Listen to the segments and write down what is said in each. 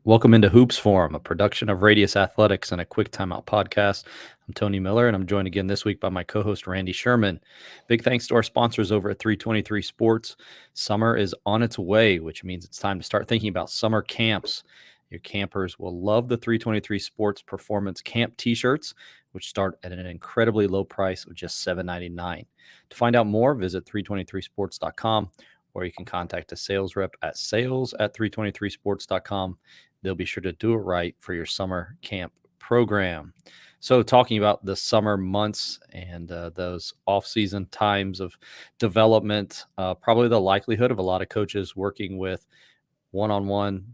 Welcome into Hoops Forum, a production of Radius Athletics and a quick timeout podcast. I'm Tony Miller, and I'm joined again this week by my co-host Randy Sherman. Big thanks to our sponsors over at 323 Sports. Summer is on its way, which means it's time to start thinking about summer camps. Your campers will love the 323 Sports Performance Camp T-shirts, which start at an incredibly low price of just $7.99. To find out more, visit 323sports.com, or you can contact a sales rep at sales@323sports.com. They'll be sure to do it right for your summer camp program. So, talking about the summer months and those off-season times of development, probably the likelihood of a lot of coaches working with one-on-one,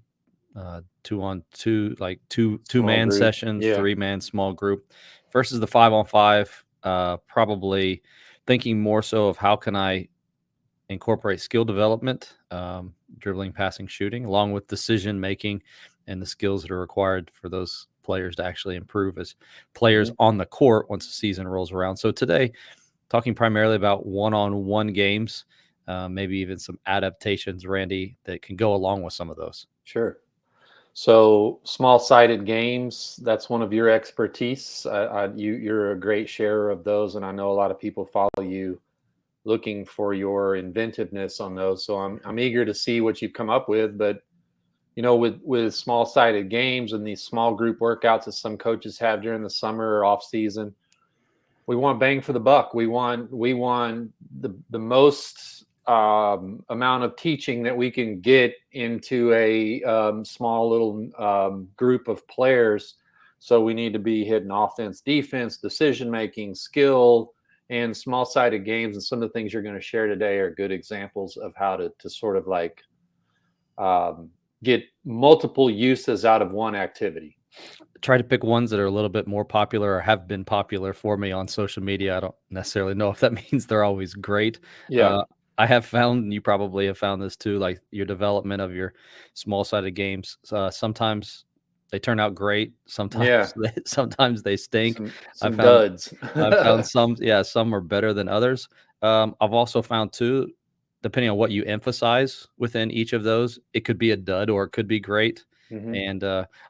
two-on-two, like Small two-man group. sessions, Yeah. three-man small group, versus the five-on-five. Probably thinking more so of how can I incorporate skill development, dribbling, passing, shooting, along with decision making and the skills that are required for those players to actually improve as players hmm on the court once the season rolls around. So today, talking primarily about one-on-one games, maybe even some adaptations, Randy, that can go along with some of those. Sure. So small-sided games, that's one of your expertise. You're a great sharer of those, and I know a lot of people follow you looking for your inventiveness on those. So I'm eager to see what you've come up with. But with small-sided games and these small group workouts that some coaches have during the summer or off season, we want bang for the buck. We want the most amount of teaching that we can get into a small little group of players. So we need to be hitting offense, defense, decision making, skill, and small sided games. And some of the things you're going to share today are good examples of how to sort of like get multiple uses out of one activity. Try to pick ones that are a little bit more popular or have been popular for me on social media. I don't necessarily know if that means they're always great. Yeah. Uh, I have found, and you probably have found this too, like your development of your small-sided games. Sometimes they turn out great. Yeah. Sometimes they stink. I Some found duds. I found some, yeah, some are better than others. I've also found too, depending on what you emphasize within each of those, it could be a dud or it could be great. hmm And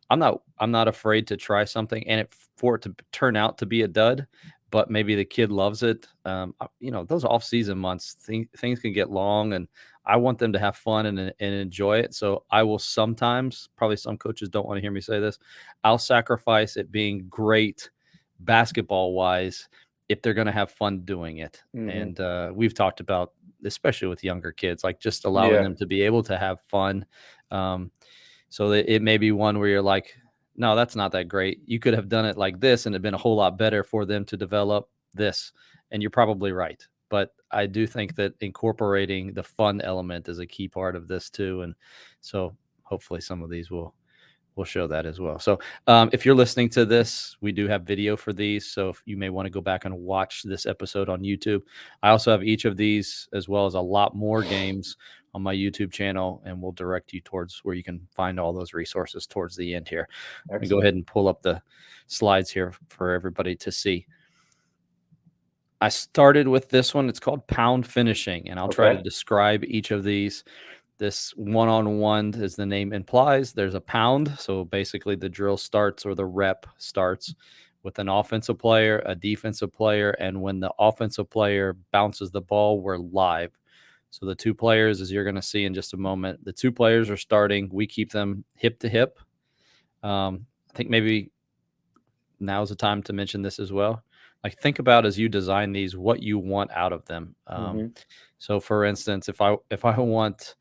I'm not afraid to try something and for it to turn out to be a dud, but maybe the kid loves it. Those off season months, things can get long, and I want them to have fun and enjoy it. So I will sometimes, probably some coaches don't want to hear me say this, I'll sacrifice it being great basketball wise if they're going to have fun doing it. hmm And we've talked about, especially with younger kids, like just allowing Yeah. them to be able to have fun. Um, so that it may be one where you're like, no, that's not that great. You could have done it like this and it'd been a whole lot better for them to develop this. And you're probably right. But I do think that incorporating the fun element is a key part of this too. And so hopefully some of these will show that as well. So if you're listening to this, we do have video for these. So if you may want to go back and watch this episode on YouTube. I also have each of these as well as a lot more games on my YouTube channel, and we'll direct you towards where you can find all those resources towards the end here. Let me go Excellent. ahead and pull up the slides here for everybody to see. I started with this one. It's called pound finishing, and I'll try to Okay. describe each of these. This one-on-one, as the name implies, there's a pound. So basically, the drill starts or the rep starts with an offensive player, a defensive player, and when the offensive player bounces the ball, we're live. So the two players, as you're going to see in just a moment, the two players are starting. We keep them hip to hip. I think maybe now's the time to mention this as well. Like think about as you design these, what you want out of them. hmm So for instance, if I want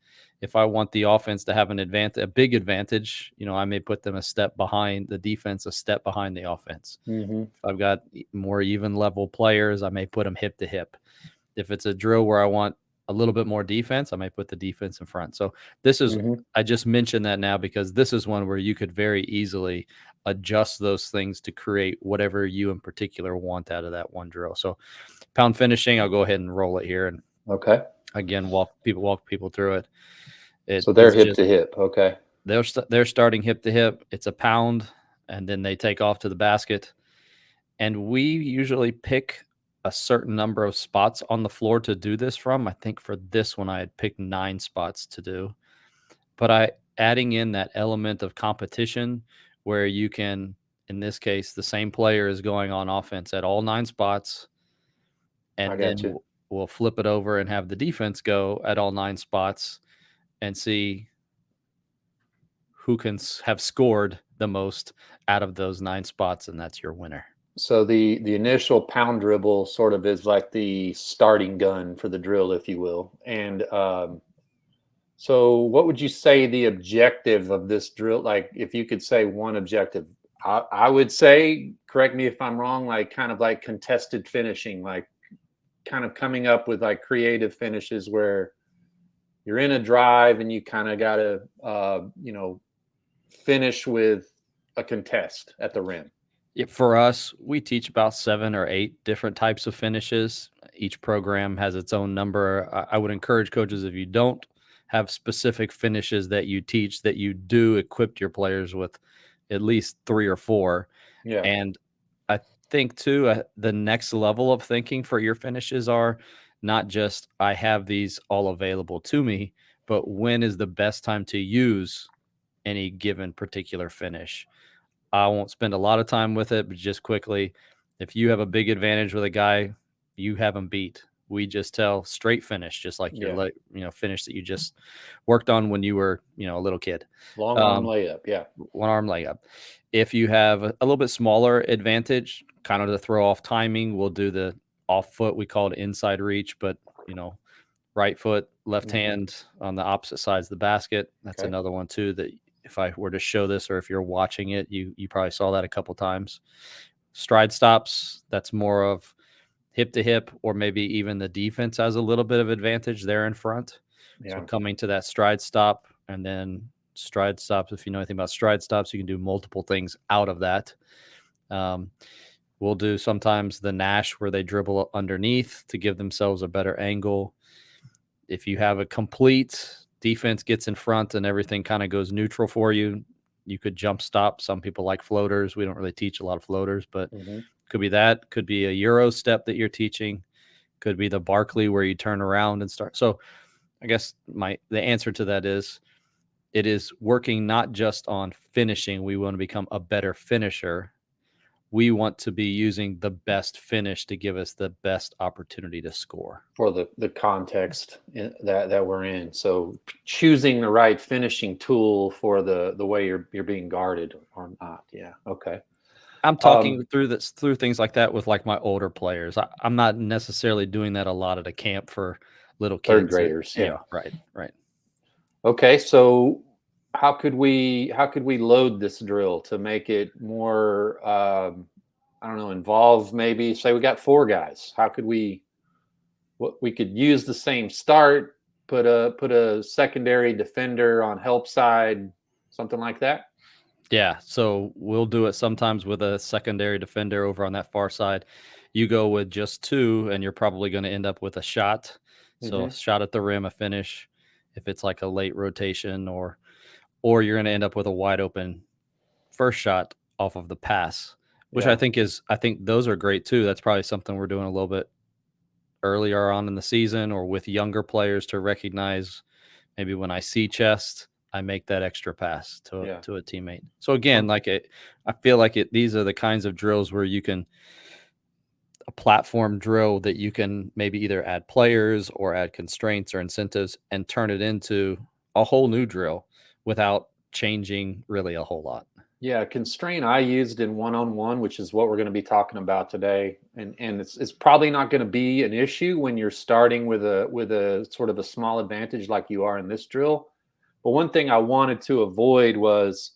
the offense to have an advantage, a big advantage, I may put them a step behind the defense, a step behind the offense. hmm If I've got more even level players, I may put them hip to hip. If it's a drill where I want a little bit more defense, I might put the defense in front. So this is hmm I just mentioned that now because this is one where you could very easily adjust those things to create whatever you in particular want out of that one drill. So pound finishing, I'll go ahead and roll it here and Okay. again walk people through it. It So they're is hip just to hip. Okay. they're starting hip to hip. It's a pound, and then they take off to the basket. And we usually pick a certain number of spots on the floor to do this from. I think for this one, I had picked 9 spots to do. But adding in that element of competition where you can, in this case, the same player is going on offense at all 9 spots, I and got then you. we'll flip it over and have the defense go at all 9 spots and see who can have scored the most out of those 9 spots, and that's your winner. So the initial pound dribble sort of is like the starting gun for the drill, if you will. And so what would you say the objective of this drill? Like, if you could say one objective, I would say, correct me if I'm wrong, like kind of like contested finishing, like kind of coming up with like creative finishes where you're in a drive and you kind of got to, finish with a contest at the rim. For us, we teach about 7 or 8 different types of finishes. Each program has its own number. I would encourage coaches, if you don't have specific finishes that you teach, that you do equip your players with at least 3 or 4. Yeah. And I think too, the next level of thinking for your finishes are not just I have these all available to me, but when is the best time to use any given particular finish? I won't spend a lot of time with it, but just quickly, if you have a big advantage with a guy, you have him beat. We just tell straight finish, just like your Yeah. finish that you just worked on when you were a little kid. Long arm Um, layup. Yeah. one arm layup. If you have a little bit smaller advantage, kind of to throw off timing, we'll do the off foot. We call it inside reach, but you know, right foot, left Hmm. hand on the opposite sides of the basket. That's Okay. another one too that if I were to show this or if you're watching it, you probably saw that a couple times. Stride stops, that's more of hip to hip, or maybe even the defense has a little bit of advantage there in front. So Yeah. coming to that stride stop and then stride stops, if you know anything about stride stops, you can do multiple things out of that. Um, we'll do sometimes the Nash where they dribble underneath to give themselves a better angle. If you have a complete defense gets in front and everything kind of goes neutral for you, you could jump stop. Some people like floaters. We don't really teach a lot of floaters, but Hmm. could be that. Could be a Euro step that you're teaching. Could be the Barkley where you turn around and start. So I guess the answer to that is it is working not just on finishing. We want to become a better finisher. We want to be using the best finish to give us the best opportunity to score. For the context that we're in. So choosing the right finishing tool for the way you're being guarded or not. Yeah. Okay. I'm Um, talking through things like that with like my older players. I'm not necessarily doing that a lot at a camp for little third kids. graders. Yeah, Yeah. right, right. Okay. So how could we load this drill to make it more I don't know, involve, maybe say we got 4 guys. How could we could use the same start, put a secondary defender on help side, something like that? Yeah, so we'll do it sometimes with a secondary defender over on that far side. You go with just 2, and you're probably going to end up with a shot. So a Hmm. shot at the rim, a finish, if it's like a late rotation, or you're going to end up with a wide open first shot off of the pass, which Yeah. I think those are great too. That's probably something we're doing a little bit earlier on in the season or with younger players to recognize maybe when I see chest, I make that extra pass Yeah. to a teammate. So again, Um, I feel like these are the kinds of drills where you can a platform drill that you can maybe either add players or add constraints or incentives and turn it into a whole new drill without changing really a whole lot. yeah, constraint I used in one-on-one, which is what we're going to be talking about today, and it's probably not going to be an issue when you're starting with a sort of a small advantage like you are in this drill. But one thing I wanted to avoid was,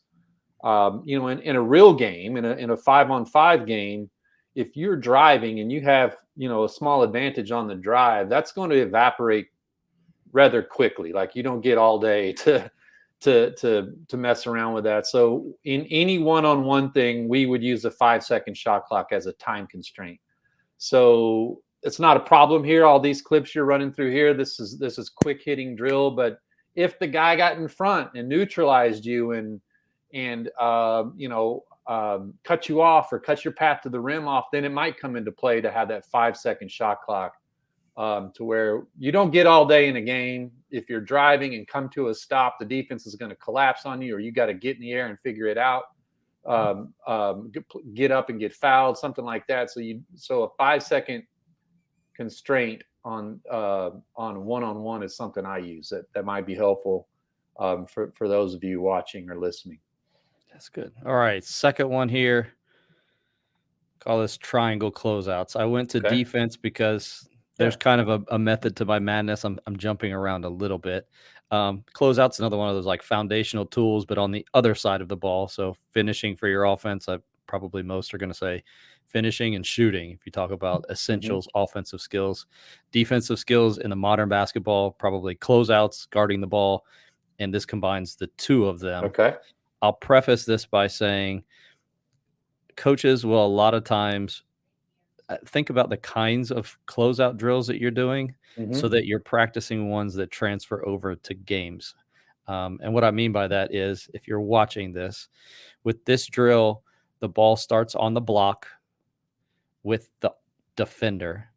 in a real game, in a 5-on-5 game, if you're driving and you have a small advantage on the drive, that's going to evaporate rather quickly. Like, you don't get all day to mess around with that. So in any one-on-one thing, we would use a 5-second shot clock as a time constraint. So it's not a problem here. All these clips you're running through here, this is quick hitting drill. But if the guy got in front and neutralized you and cut you off or cut your path to the rim off, then it might come into play to have that 5-second shot clock. to where you don't get all day in a game. If you're driving and come to a stop, the defense is going to collapse on you, or you got to get in the air and figure it out. Get up and get fouled, something like that. So a 5 second constraint on one is something I use that might be helpful for those of you watching or listening. That's good. All right, second one here. Call this triangle closeouts. I went to Okay. defense because there's Yeah. kind of a method to my madness. I'm jumping around a little bit. Closeouts another one of those like foundational tools, but on the other side of the ball. So finishing for your offense, I probably most are going to say finishing and shooting. If you talk about Hmm. essentials, offensive skills, defensive skills in the modern basketball, probably closeouts, guarding the ball, and this combines the two of them. Okay. I'll preface this by saying coaches will a lot of times think about the kinds of closeout drills that you're doing Hmm. so that you're practicing ones that transfer over to games. And what I mean by that is if you're watching this, with this drill, the ball starts on the block with the defender,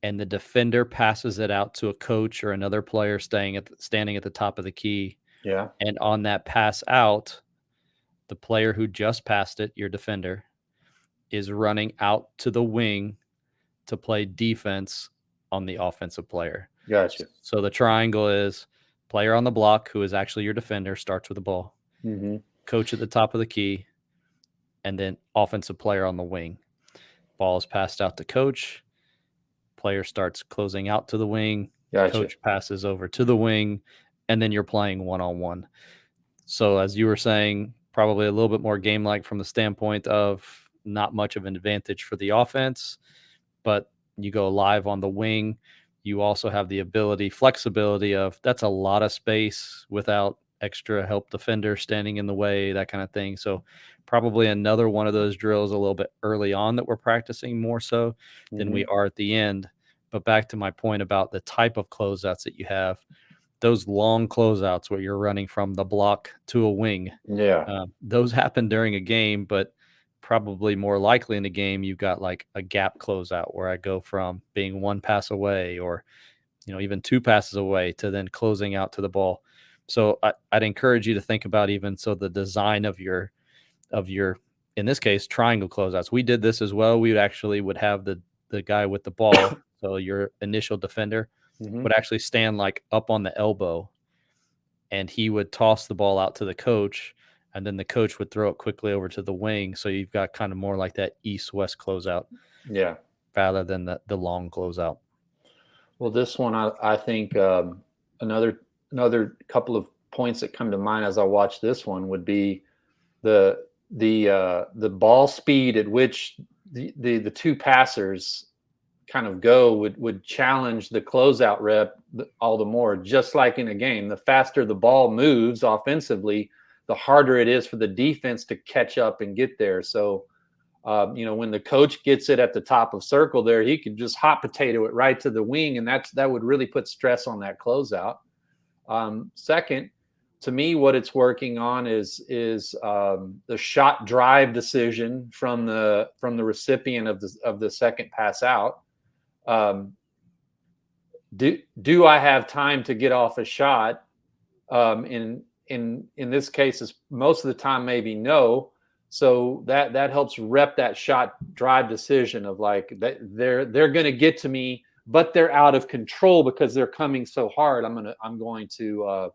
and the defender passes it out to a coach or another player standing at the top of the key. Yeah. And on that pass out, the player who just passed it, your defender, is running out to the wing to play defense on the offensive player. Gotcha. So the triangle is player on the block, who is actually your defender, starts with the ball, Hmm. coach at the top of the key, and then offensive player on the wing. Ball is passed out to coach. Player starts closing out to the wing. Gotcha. Coach passes over to the wing, and then you're playing one on one. So, as you were saying, probably a little bit more game like from the standpoint of not much of an advantage for the offense, but you go live on the wing. You also have the flexibility of that's a lot of space without extra help defender standing in the way, that kind of thing. So, probably another one of those drills a little bit early on that we're practicing more so than Hmm. we are at the end. But back to my point about the type of closeouts that you have, those long closeouts where you're running from the block to a wing, Yeah. those happen during a game, but probably more likely in a game, you've got like a gap closeout where I go from being one pass away or, even two passes away to then closing out to the ball. So I'd encourage you to think about even so the design of your in this case triangle closeouts. We did this as well. We would have the guy with the ball, so your initial defender Hmm. would actually stand like up on the elbow and he would toss the ball out to the coach and then the coach would throw it quickly over to the wing. So you've got kind of more like that east-west closeout Yeah. rather than the long closeout. Well, this one, I think another another couple of points that come to mind as I watch this one would be the ball speed at which the two passers kind of go would challenge the closeout rep all the more. Just like in a game, the faster the ball moves offensively, the harder it is for the defense to catch up and get there. So when the coach gets it at the top of circle there, he could just hot potato it right to the wing, and that would really put stress on that closeout. Second, to me, what it's working on is the shot drive decision from the recipient of the second pass out. Um, do I have time to get off a shot? In this case, is most of the time maybe no. So that helps rep that shot drive decision of like that they're going to get to me, but they're out of control because they're coming so hard. I'm going to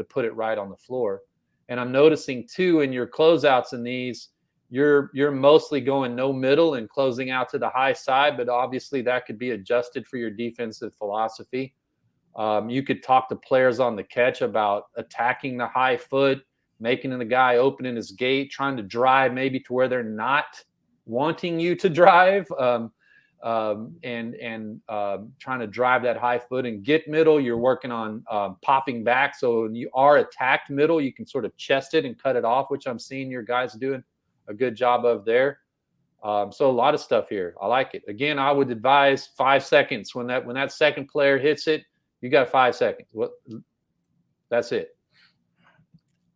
put it right on the floor. And I'm noticing too in your closeouts in these, you're mostly going no middle and closing out to the high side, but obviously that could be adjusted for your defensive philosophy. You could talk to players on the catch about attacking the high foot, making the guy opening his gate, trying to drive maybe to where they're not wanting you to drive, and trying to drive that high foot and get middle. You're working on popping back. So when you are attacked middle, you can sort of chest it and cut it off, which I'm seeing your guys doing a good job of there. So a lot of stuff here. I like it. Again, I would advise 5 seconds when that second player hits it. You got 5 seconds. That's it.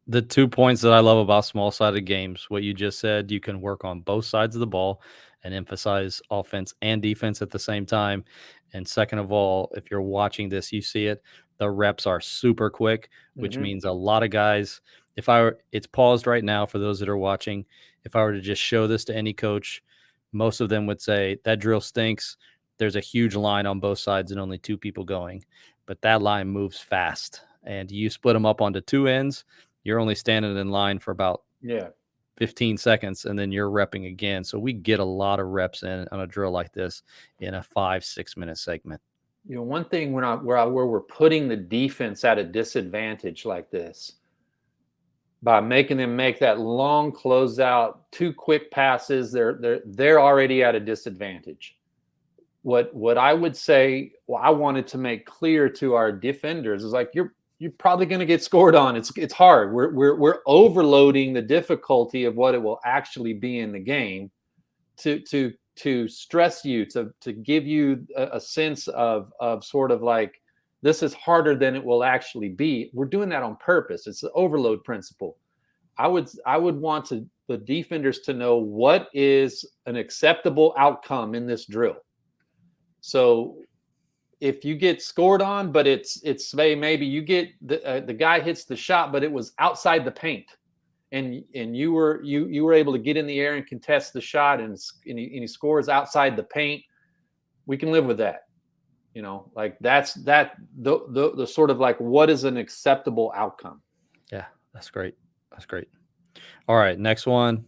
The 2 points that I love about small sided games, what you just said, you can work on both sides of the ball. and emphasize offense and defense at the same time. And second of all, if you're watching this, you see it, the reps are super quick, which Hmm. means a lot of guys, if I were, it's paused right now for those that are watching. If I were to just show this to any coach, most of them would say that drill stinks. There's a huge line on both sides and only two people going, but that line moves fast. And you split them up onto two ends, you're only standing in line for about Yeah. 15 seconds and then you're repping again. So we get a lot of reps in on a drill like this in a 5-6 minute segment. One thing where we're putting the defense at a disadvantage like this by making them make that long closeout, two quick passes, they're already at a disadvantage. What I would say, well, I wanted to make clear to our defenders is like you're probably going to get scored on. It's hard. We're overloading the difficulty of what it will actually be in the game to stress you, to give you a sense of sort of like this is harder than it will actually be. We're doing that on purpose. It's the overload principle. I would want the defenders to know what is an acceptable outcome in this drill. So if you get scored on, but it's maybe you get the guy hits the shot, but it was outside the paint, and you were able to get in the air and contest the shot, and he scores outside the paint. We can live with that, like that's the sort of like what is an acceptable outcome. Yeah, that's great. That's great. All right, next one.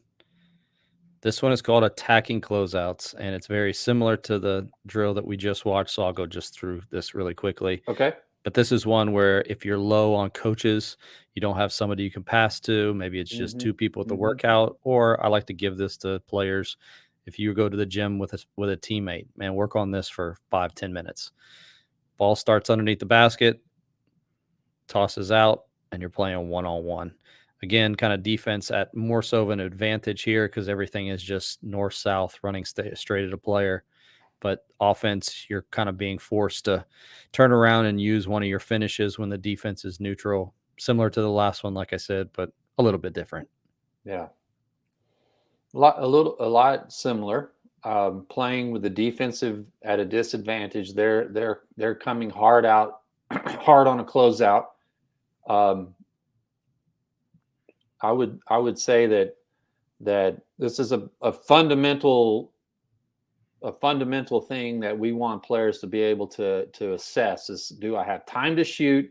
This one is called attacking closeouts, and it's very similar to the drill that we just watched. So I'll go just through this really quickly. Okay. But this is one where if you're low on coaches, you don't have somebody you can pass to. Maybe it's just Mm-hmm. two people at the Mm-hmm. workout. Or I like to give this to players. If you go to the gym with a teammate, man, work on this for 5-10 minutes. Ball starts underneath the basket, tosses out, and you're playing one on one. Again, kind of defense at more so of an advantage here because everything is just north south running straight at a player. But offense, you're kind of being forced to turn around and use one of your finishes when the defense is neutral, similar to the last one, like I said, but a little bit different. Yeah. A lot similar. Playing with the defensive at a disadvantage. They're coming hard out, hard on a closeout. Um, I would say that this is a fundamental thing that we want players to be able to assess is, do I have time to shoot?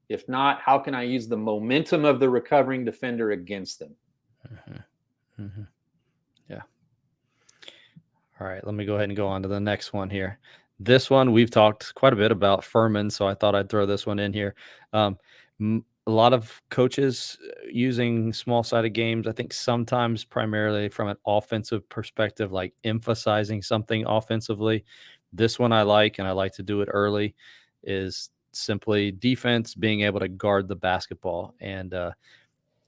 If not, how can I use the momentum of the recovering defender against them? Mm-hmm. Mm-hmm. Yeah. All right, let me go ahead and go on to the next one here. This one we've talked quite a bit about Furman, so I thought I'd throw this one in here. A lot of coaches using small-sided games, I think sometimes primarily from an offensive perspective, like emphasizing something offensively. This one I like, and I like to do it early, is simply defense being able to guard the basketball. And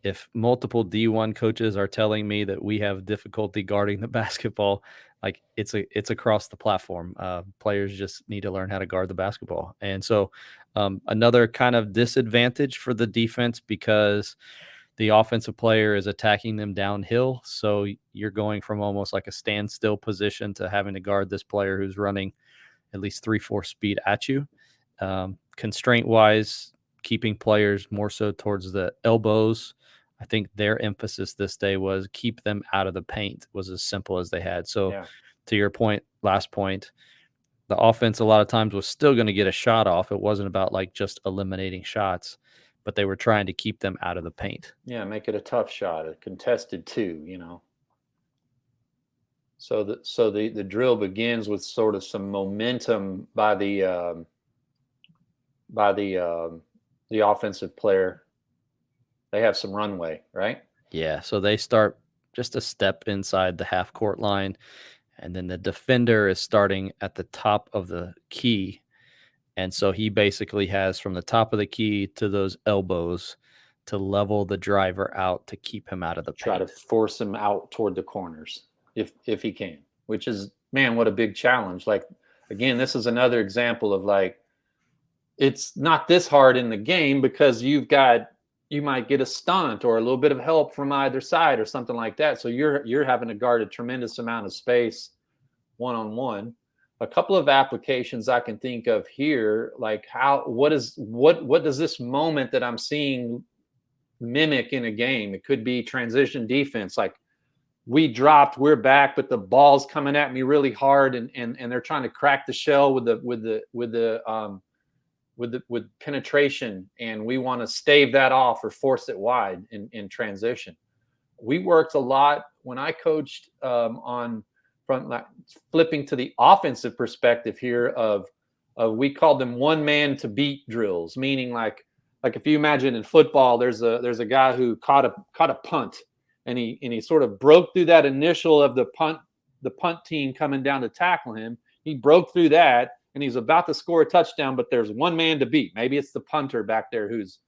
if multiple D1 coaches are telling me that we have difficulty guarding the basketball, like it's across the platform. Players just need to learn how to guard the basketball. And so another kind of disadvantage for the defense because the offensive player is attacking them downhill. So you're going from almost like a standstill position to having to guard this player who's running at least 3-4 speed at you. Constraint wise, keeping players more so towards the elbows. I think their emphasis this day was keep them out of the paint was as simple as they had. So Yeah. to your point, last point, the offense a lot of times was still going to get a shot off. It wasn't about like just eliminating shots, but they were trying to keep them out of the paint. Yeah, make it a tough shot, a contested two, So the drill begins with sort of some momentum by the offensive player. They have some runway, right? Yeah. So they start just a step inside the half court line. And then the defender is starting at the top of the key. And so he basically has from the top of the key to those elbows to level the driver out to keep him out of the Try to paint. force him out toward the corners if he can, which is, man, what a big challenge. Like, again, this is another example of like, it's not this hard in the game because you've got you might get a stunt or a little bit of help from either side or something like that. So you're having to guard a tremendous amount of space one-on-one. A couple of applications I can think of here, like what does this moment that I'm seeing mimic in a game? It could be transition defense, like we're back, but the ball's coming at me really hard, and they're trying to crack the shell with penetration, and we want to stave that off or force it wide in transition. We worked a lot when I coached on like, flipping to the offensive perspective here of we called them one man to beat drills, meaning like if you imagine in football, there's a guy who caught a punt, and he sort of broke through that initial of the punt team coming down to tackle him. He broke through that, and he's about to score a touchdown, but there's one man to beat. Maybe it's the punter back there who's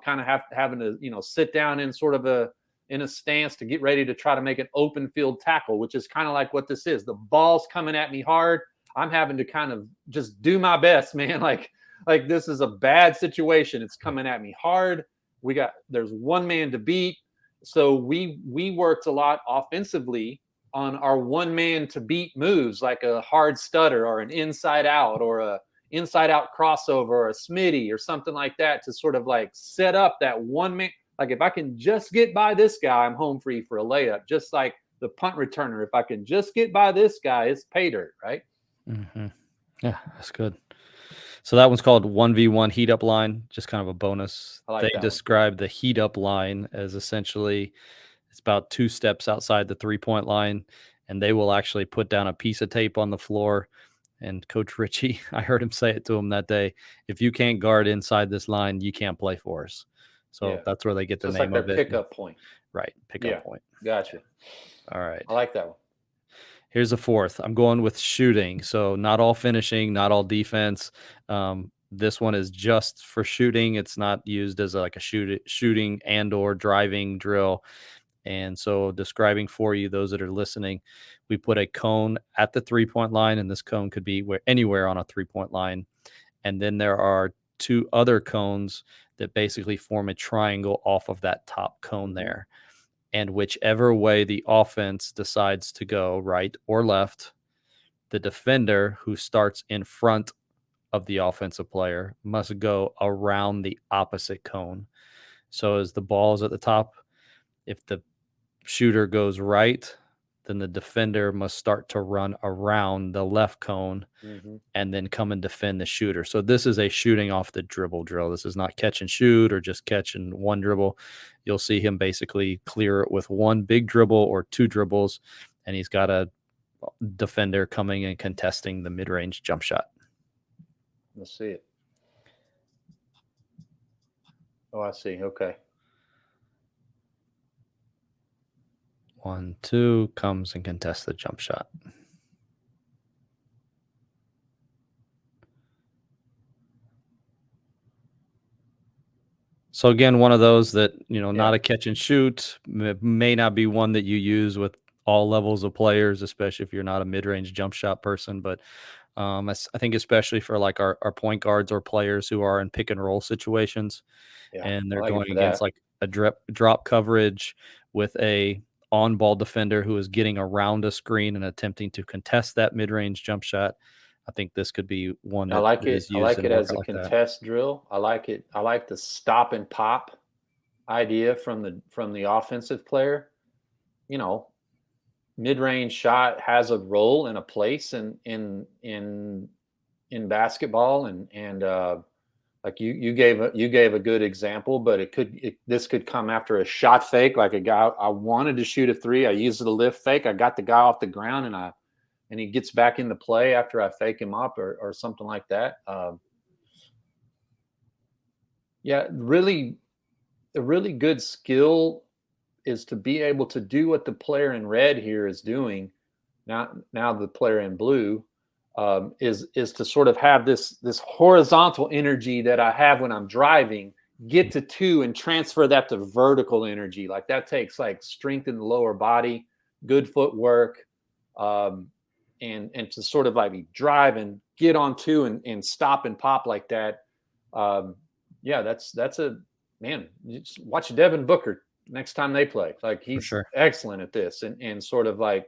kind of having to sit down in sort of in a stance to get ready to try to make an open field tackle, which is kind of like what this is. The ball's coming at me hard. I'm having to kind of just do my best, man. Like this is a bad situation. It's coming at me hard. There's one man to beat. So we worked a lot offensively on our one man to beat moves, like a hard stutter or an inside out or a inside out crossover or a smitty or something like that, to sort of like set up that one man. Like if I can just get by this guy, I'm home free for a layup. Just like the punt returner, if I can just get by this guy, it's pay dirt, right? Mm-hmm. Yeah, that's good. So that one's called 1v1 heat up line, just kind of a bonus. I like They that one. describe the heat up line as essentially it's about 2 steps outside the 3-point line, and they will actually put down a piece of tape on the floor. And Coach Ritchie, I heard him say it to him that day, if you can't guard inside this line, you can't play for us. So that's where they get the So it's name like of their it. pickup point. Right, pickup point. Gotcha. All right. I like that one. Here's a fourth. I'm going with shooting. So not all finishing, not all defense. This one is just for shooting. It's not used as like a shooting and or driving drill. And so describing for you, those that are listening, we put a cone at the 3-point line, and this cone could be anywhere on a 3-point line. And then there are 2 other cones that basically form a triangle off of that top cone there. And whichever way the offense decides to go, right or left, the defender who starts in front of the offensive player must go around the opposite cone. So as the ball is at the top, if the shooter goes right, then the defender must start to run around the left cone and then come and defend the shooter. So this is a shooting off the dribble drill. This is not catch and shoot or just catch and one dribble. You'll see him basically clear it with one big dribble or 2 dribbles, and he's got a defender coming and contesting the mid-range jump shot. Let's see it. Oh, I see. Okay. 1, 2, comes and contests the jump shot. So again, one of those that, not a catch and shoot, may not be one that you use with all levels of players, especially if you're not a mid-range jump shot person. But I think especially for like our point guards or players who are in pick and roll situations, and they're going against like a drop coverage with a on-ball defender who is getting around a screen and attempting to contest that mid-range jump shot. I think this could be one that is used. I like it as a contest drill. I like it. I like the stop and pop idea from the offensive player. Mid-range shot has a role and a place in basketball, and like you gave a good example, but this could come after a shot fake, like a guy, I wanted to shoot a 3, I used a lift fake, I got the guy off the ground, and he gets back into play after I fake him up or something like that. Really, a really good skill is to be able to do what the player in red here is doing. Now the player in blue is to sort of have this horizontal energy that I have when I'm driving, get to 2 and transfer that to vertical energy. Like that takes like strength in the lower body, good footwork, and to sort of like drive and get on 2 and stop and pop like that. That's man, you just watch Devin Booker next time they play. Like For he's sure. excellent at this, and sort of like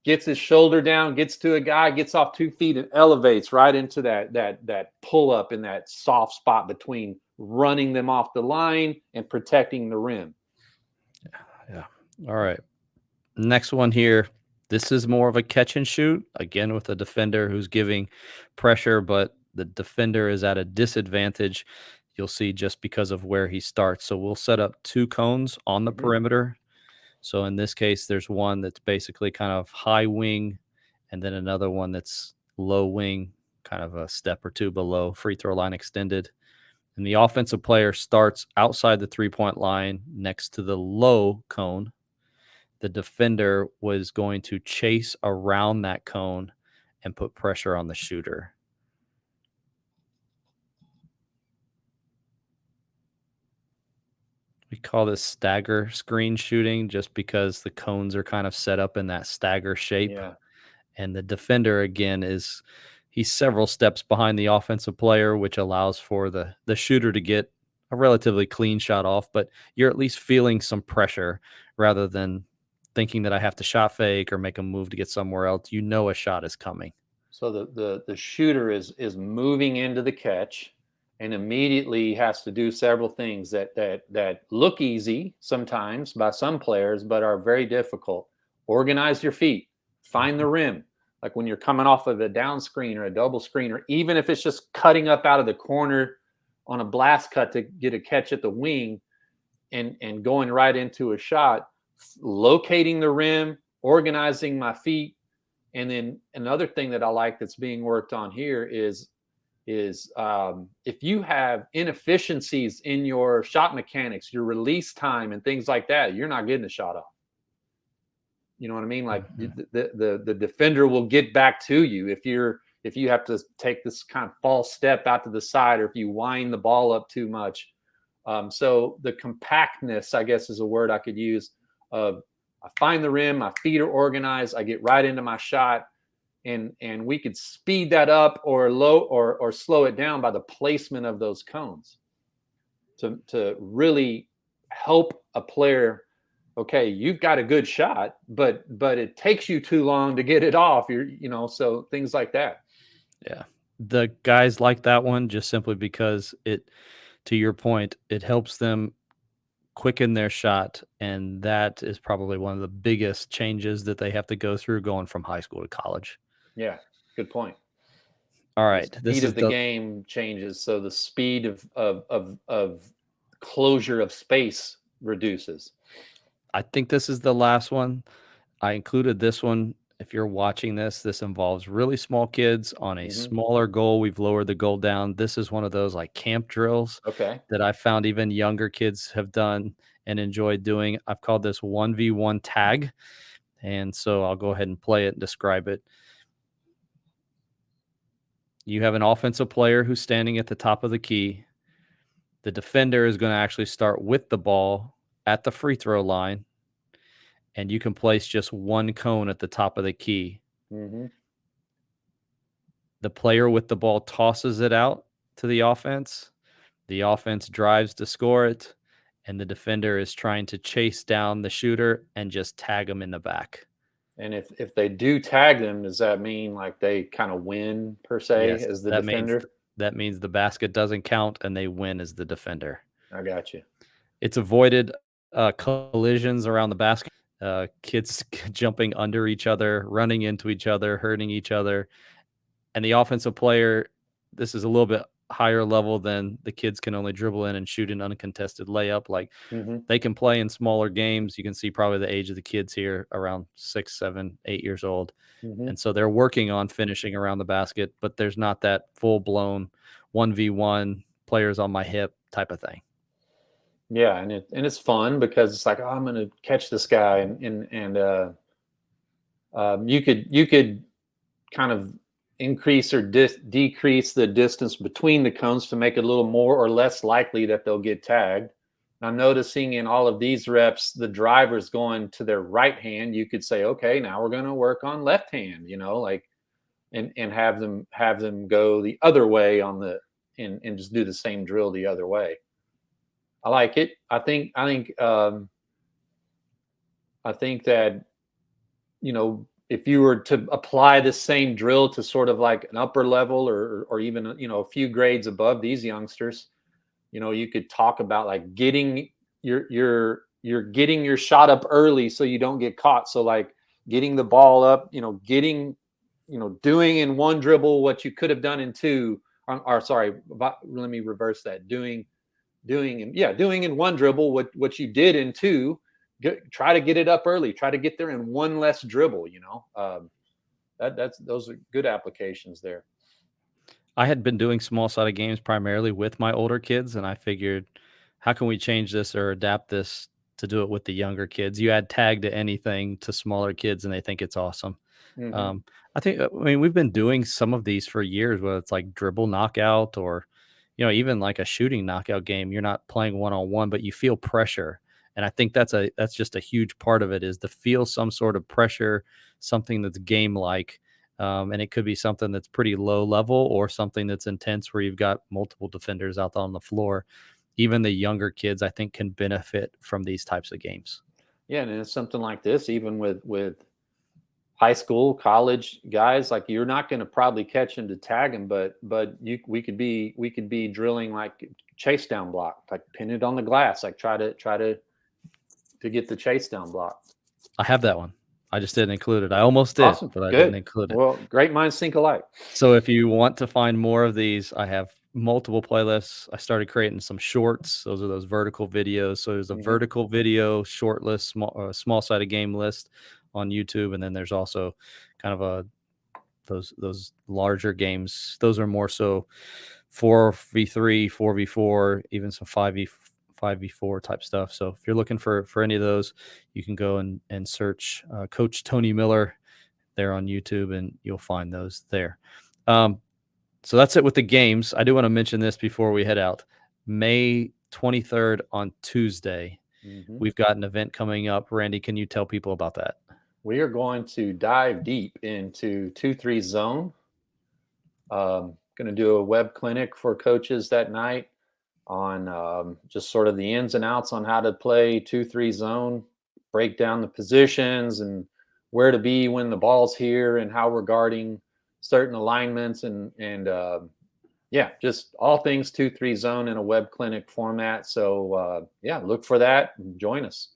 gets his shoulder down, gets to a guy, gets off 2 feet, and elevates right into that pull up in that soft spot between running them off the line and protecting the rim. Yeah. All right. Next one here. This is more of a catch and shoot, again, with a defender who's giving pressure, but the defender is at a disadvantage. You'll see just because of where he starts. So we'll set up two cones on the Mm-hmm. perimeter. So in this case, there's one that's basically kind of high wing, and then another one that's low wing, kind of a step or two below free throw line extended. And the offensive player starts outside the 3-point line next to the low cone. The defender was going to chase around that cone and put pressure on the shooter. We call this stagger screen shooting just because the cones are kind of set up in that stagger shape. Yeah. And the defender, again, he's several steps behind the offensive player, which allows for the shooter to get a relatively clean shot off, but you're at least feeling some pressure rather than thinking that I have to shot fake or make a move to get somewhere else. You know a shot is coming. So the shooter is moving into the catch and immediately has to do several things that look easy sometimes by some players, but are very difficult. Organize your feet, find the Mhm. rim. Like when you're coming off of a down screen or a double screen, or even if it's just cutting up out of the corner on a blast cut to get a catch at the wing and going right into a shot, locating the rim, organizing my feet. And then another thing that I like that's being worked on here is if you have inefficiencies in your shot mechanics, your release time, and things like that, you're not getting a shot off. You know what I mean? Like Mhm. the defender will get back to you if you have to take this kind of false step out to the side, or if you wind the ball up too much. So the compactness, I guess, is a word I could use. Of I find the rim, my feet are organized, I get right into my shot, and we could speed that up or slow it down by the placement of those cones to really help a player. Okay, you've got a good shot, but it takes you too long to get it off. So things like that. Yeah. The guys like that one just simply because to your point, it helps them quicken their shot. And that is probably one of the biggest changes that they have to go through going from high school to college. Yeah, good point. All The right. This speed is of the the game changes, so the speed of closure of space reduces. I think this is the last one. I included this one. If you're watching this involves really small kids on a Hmm. smaller goal. We've lowered the goal down. This is one of those like camp drills Okay. that I found even younger kids have done and enjoyed doing. I've called this 1v1 tag. And so I'll go ahead and play it and describe it. You have an offensive player who's standing at the top of the key. The defender is going to actually start with the ball at the free throw line, and you can place just one cone at the top of the key. Hmm. The player with the ball tosses it out to the offense. The offense drives to score it, and the defender is trying to chase down the shooter and just tag him in the back. And if they do tag them, does that mean like they kind of win per se Yes, as the defender? that means the basket doesn't count and they win as the defender. I got you. It's avoided collisions around the basket, kids jumping under each other, running into each other, hurting each other. And the offensive player, this is a little bit higher level than the kids can only dribble in and shoot an uncontested layup. Like Hmm. they can play in smaller games. You can see probably the age of the kids here around 6, 7, 8 years old. Hmm. And so they're working on finishing around the basket, but there's not that full blown 1v1 players on my hip type of thing. Yeah, and it's fun because it's like, oh, I'm going to catch this guy, and you could kind of increase or decrease the distance between the cones to make it a little more or less likely that they'll get tagged. Now, noticing in all of these reps, the driver's going to their right hand, you could say, okay, now we're going to work on left hand, like, and have them go the other way and just do the same drill the other way. I like it. I think that, if you were to apply the same drill to sort of like an upper level, or even, a few grades above these youngsters, you could talk about like getting you're getting your shot up early so you don't get caught. So like getting the ball up, doing in one dribble what you could have done in two. Or sorry, let me reverse that. Doing in one dribble what you did in two. Try to get it up early. Try to get there in one less dribble. That's those are good applications there. I had been doing small sided games primarily with my older kids, and I figured, how can we change this or adapt this to do it with the younger kids? You add tag to anything to smaller kids, and they think it's awesome. Hmm. Um, I mean, we've been doing some of these for years, whether it's like dribble knockout or, even like a shooting knockout game. You're not playing one on one, but you feel pressure, and I think that's just a huge part of it is to feel some sort of pressure, something that's game like. And it could be something that's pretty low level or something that's intense where you've got multiple defenders out on the floor. Even the younger kids, I think, can benefit from these types of games. Yeah, and it's something like this, even with high school, college guys, like you're not going to probably catch him to tag him, but we could be drilling like chase down block, like pin it on the glass, like try to get the chase down block. I have that one. I just didn't include it. I almost did, Awesome, but I didn't good. include it. Well, great minds think alike. So if you want to find more of these, I have multiple playlists. I started creating some shorts. Those are those vertical videos. So there's a Hmm. vertical video short list, small sided game list on YouTube, and then there's also kind of a those larger games. Those are more so 4v3, 4v4, even some 5v4 type stuff. So if you're looking for any of those, you can go and search Coach Tony Miller there on YouTube, and you'll find those there. Um, so that's it with the games. I do want to mention this before we head out. May 23rd on Tuesday, Hmm. we've got an event coming up. Randy, can you tell people about that? We are going to dive deep into 2-3 zone. Going to do a web clinic for coaches that night on just sort of the ins and outs on how to play 2-3 zone, break down the positions and where to be when the ball's here, and how we're guarding certain alignments, and yeah, just all things 2-3 zone in a web clinic format. So yeah, look for that and join us.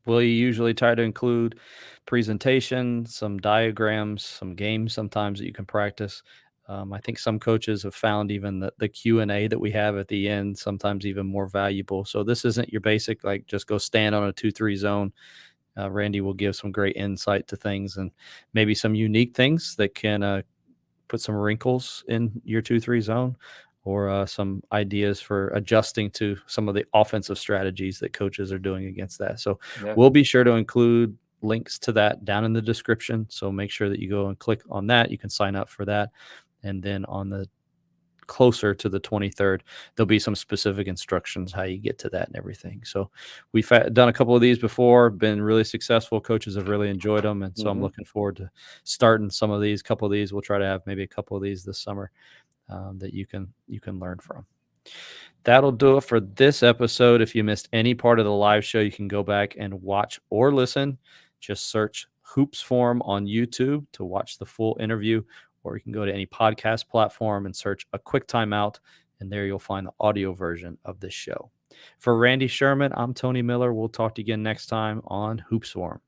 Will you usually try to include presentation, some diagrams, some games sometimes that you can practice? I think some coaches have found even the Q&A that we have at the end sometimes even more valuable. So this isn't your basic, like, just go stand on a 2-3 zone. Randy will give some great insight to things and maybe some unique things that can put some wrinkles in your 2-3 zone, or some ideas for adjusting to some of the offensive strategies that coaches are doing against that. So Yeah. we'll be sure to include links to that down in the description. So make sure that you go and click on that. You can sign up for that. And then on the closer to the 23rd, there'll be some specific instructions how you get to that and everything. So we've done a couple of these before, been really successful. Coaches have really enjoyed them. And so I'm Hmm. looking forward to starting some of these, couple of these. We'll try to have maybe a couple of these this summer that you can learn from. That'll do it for this episode. If you missed any part of the live show, you can go back and watch or listen. Just search Hoops Forum on YouTube to watch the full interview, or you can go to any podcast platform and search A Quick Timeout, and there you'll find the audio version of this show. For Randy Sherman, I'm Tony Miller. We'll talk to you again next time on Hoops Forum.